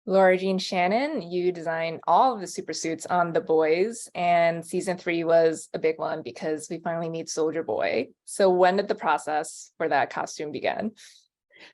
Laura Jean Shannon, you designed all of the super suits on The Boys, and season 3 was a big one because we finally meet Soldier Boy. So when did the process for that costume begin?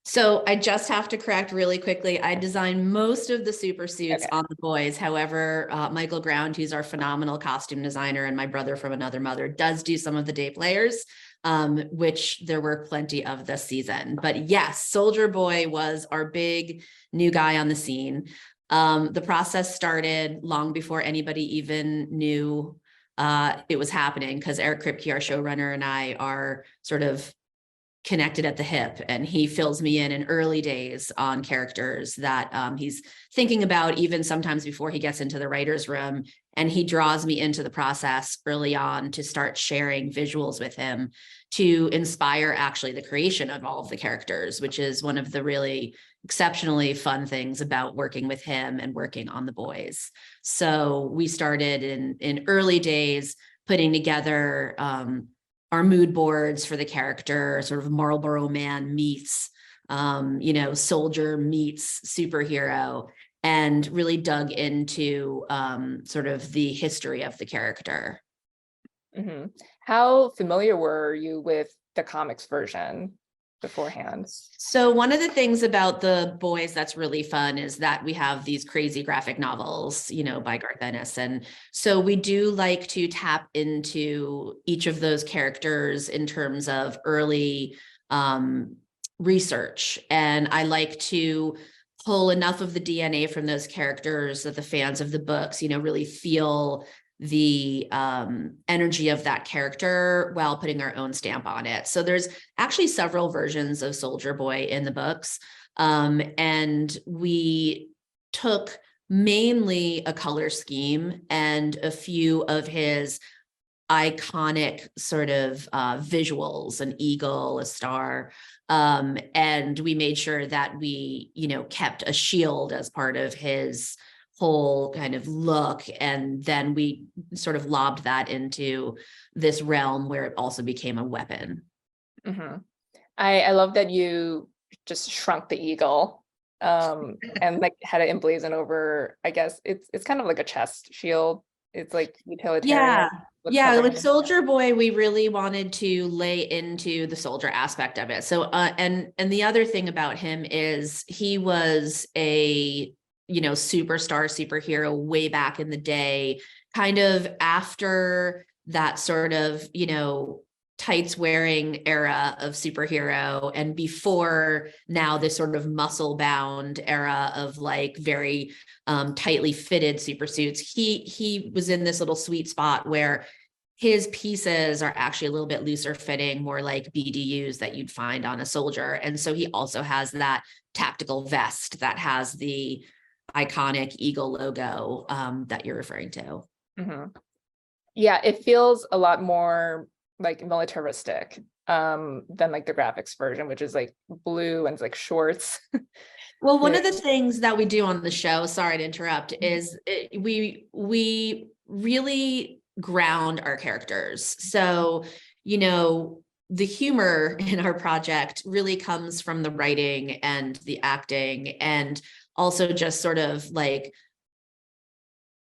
So I just have to correct really quickly. I designed most of the super suits Okay. on The Boys. However, Michael Ground, who's our phenomenal costume designer and my brother from another mother, does do some of the day players, which there were plenty of this season. But yes, Soldier Boy was our big new guy on the scene. The process started long before anybody even knew it was happening, because Eric Kripke, our showrunner, and I are sort of connected at the hip, and he fills me in early days on characters that he's thinking about, even sometimes before he gets into the writer's room, and he draws me into the process early on to start sharing visuals with him to inspire actually the creation of all of the characters, which is one of the really exceptionally fun things about working with him and working on The Boys. So we started in early days putting together our mood boards for the character, sort of Marlboro Man meets, soldier meets superhero, and really dug into sort of the history of the character. Mm-hmm. How familiar were you with the comics version beforehand? So one of the things about The Boys that's really fun is that we have these crazy graphic novels, by Garth Ennis. And so we do like to tap into each of those characters in terms of early research. And I like to pull enough of the DNA from those characters that the fans of the books, really feel the energy of that character while putting our own stamp on it. So there's actually several versions of Soldier Boy in the books. And we took mainly a color scheme and a few of his iconic sort of visuals, an eagle, a star. And we made sure that we, kept a shield as part of his whole kind of look. And then we sort of lobbed that into this realm where it also became a weapon. Mm-hmm. I love that you just shrunk the eagle and like had it emblazoned over, I guess it's kind of like a chest shield. It's like utilitarian. Yeah, with Soldier Boy, we really wanted to lay into the soldier aspect of it. So and the other thing about him is he was a superstar superhero way back in the day, kind of after that sort of tights wearing era of superhero, and before now this sort of muscle bound era of like very tightly fitted super suits. He was in this little sweet spot where his pieces are actually a little bit looser fitting, more like BDUs that you'd find on a soldier. And so he also has that tactical vest that has the iconic eagle logo that you're referring to. Mm-hmm. Yeah, it feels a lot more like militaristic than like the graphics version, which is like blue and it's like shorts. Well, one of the things that we do on the show, sorry to interrupt, is we really ground our characters. So, the humor in our project really comes from the writing and the acting, and also just sort of like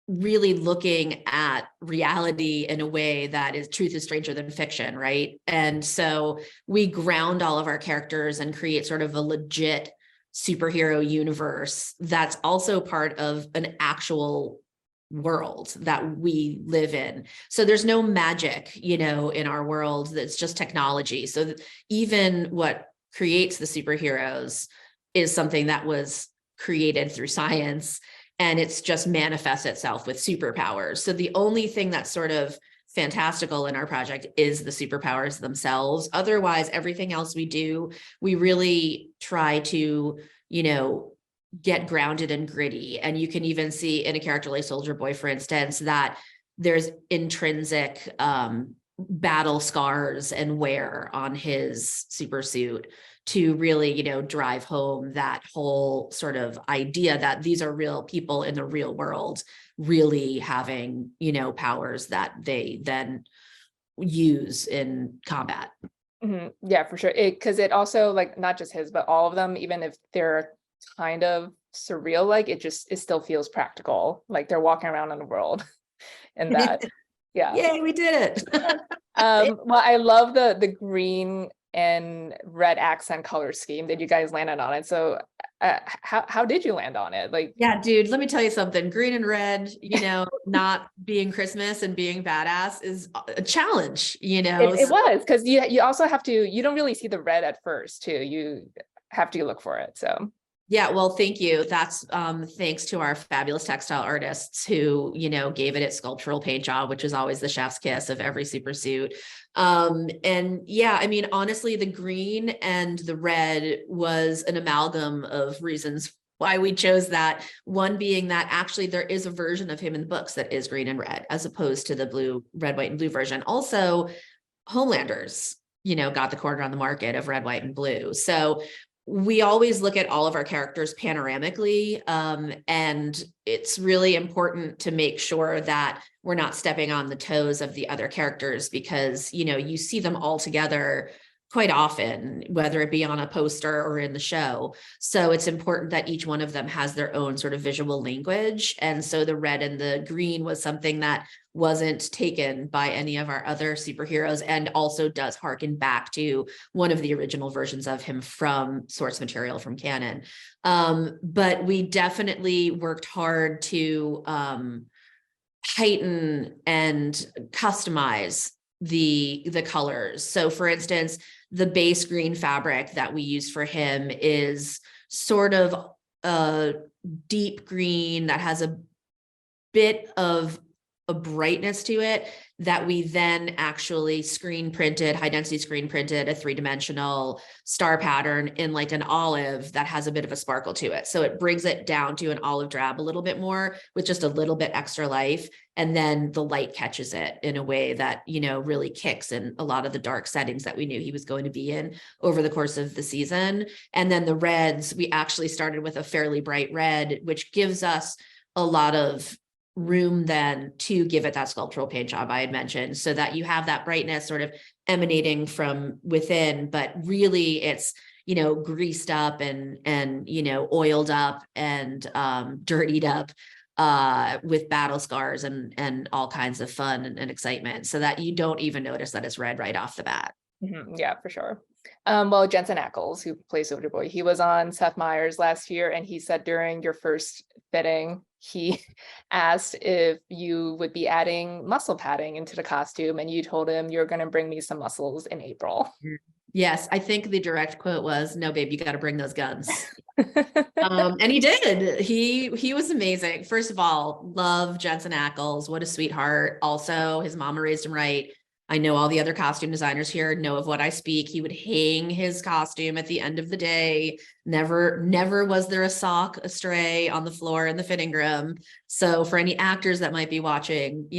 really looking at reality in a way that is truth is stranger than fiction, right? And so we ground all of our characters and create sort of a legit superhero universe that's also part of an actual world that we live in. So there's no magic, in our world. That's just technology. So even what creates the superheroes is something that was created through science, and it's just manifests itself with superpowers. So the only thing that's sort of fantastical in our project is the superpowers themselves. Otherwise, everything else we do, we really try to, get grounded and gritty. And you can even see in a character like Soldier Boy, for instance, that there's intrinsic battle scars and wear on his super suit to really, drive home that whole sort of idea that these are real people in the real world, really having, powers that they then use in combat. Mm-hmm. Yeah, for sure. Because it also like not just his, but all of them, even if they're kind of surreal, like it still feels practical, like they're walking around in the world and that. Yeah. Yay, we did it. Well, I love the green and red accent color scheme that you guys landed on it. So how did you land on it? Like, Yeah, dude, let me tell you something. Green and red, not being Christmas and being badass is a challenge, it was, because you also have to, you don't really see the red at first too. You have to look for it. So yeah, well, thank you. That's thanks to our fabulous textile artists who, gave it its sculptural paint job, which is always the chef's kiss of every super suit. And yeah, I mean, honestly, the green and the red was an amalgam of reasons why we chose that. One being that actually there is a version of him in the books that is green and red, as opposed to the blue, red, white, and blue version. Also, Homelanders, got the corner on the market of red, white, and blue. So we always look at all of our characters panoramically, and it's really important to make sure that we're not stepping on the toes of the other characters, because you see them all together quite often, whether it be on a poster or in the show. So it's important that each one of them has their own sort of visual language. And so the red and the green was something that wasn't taken by any of our other superheroes, and also does harken back to one of the original versions of him from source material from canon. But we definitely worked hard to heighten and customize the colors. So for instance, the base green fabric that we use for him is sort of a deep green that has a bit of a brightness to it, that we then actually high density screen printed a 3-dimensional star pattern in like an olive that has a bit of a sparkle to it. So it brings it down to an olive drab a little bit more, with just a little bit extra life. And then the light catches it in a way that, really kicks in a lot of the dark settings that we knew he was going to be in over the course of the season. And then the reds, we actually started with a fairly bright red, which gives us a lot of room then to give it that sculptural paint job I had mentioned, so that you have that brightness sort of emanating from within, but really it's greased up and oiled up and dirtied up with battle scars and all kinds of fun and excitement, so that you don't even notice that it's red right off the bat. Yeah, for sure. Well, Jensen Ackles, who plays Soldier Boy, he was on Seth Meyers last year, and he said during your first fitting, he asked if you would be adding muscle padding into the costume, and you told him you're going to bring me some muscles in April. Yes, I think the direct quote was, "No, babe, you got to bring those guns." And he did. He was amazing. First of all, love Jensen Ackles. What a sweetheart. Also, his mama raised him right. I know all the other costume designers here know of what I speak. He would hang his costume at the end of the day. Never was there a sock astray on the floor in the fitting room. So for any actors that might be watching,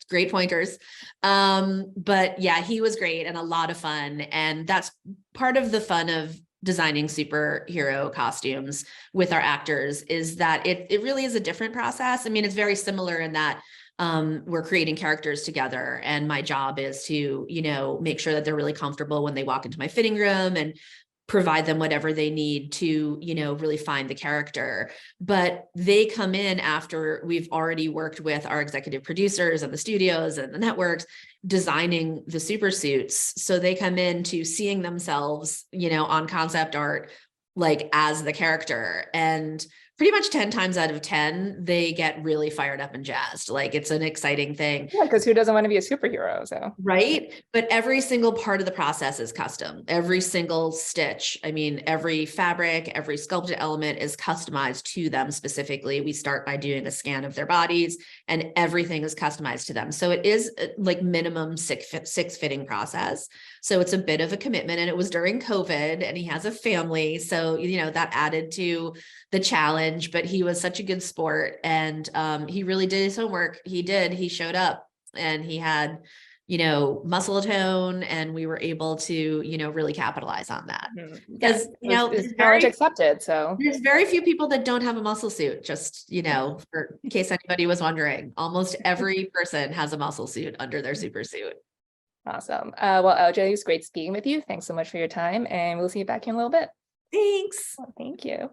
great pointers. But yeah, he was great and a lot of fun. And that's part of the fun of designing superhero costumes with our actors, is that it really is a different process. I mean, it's very similar in that we're creating characters together, and my job is to, make sure that they're really comfortable when they walk into my fitting room, and provide them whatever they need to, really find the character. But they come in after we've already worked with our executive producers and the studios and the networks designing the super suits. So they come in to seeing themselves, on concept art, like as the character. And pretty much 10 times out of 10, they get really fired up and jazzed. Like, it's an exciting thing. Yeah, because who doesn't want to be a superhero? So right. But every single part of the process is custom. Every single stitch, I mean, every fabric, every sculpted element is customized to them specifically. We start by doing a scan of their bodies, and everything is customized to them. So it is like minimum six fitting process. So it's a bit of a commitment, and it was during COVID, and he has a family. So, that added to the challenge, but he was such a good sport, and he really did his homework. He showed up, and he had, muscle tone, and we were able to, really capitalize on that. Because, it's challenge accepted. So there's very few people that don't have a muscle suit, just, for in case anybody was wondering, almost every person has a muscle suit under their super suit. Awesome. Well, LJ, it was great speaking with you. Thanks so much for your time, and we'll see you back in a little bit. Thanks. Well, thank you.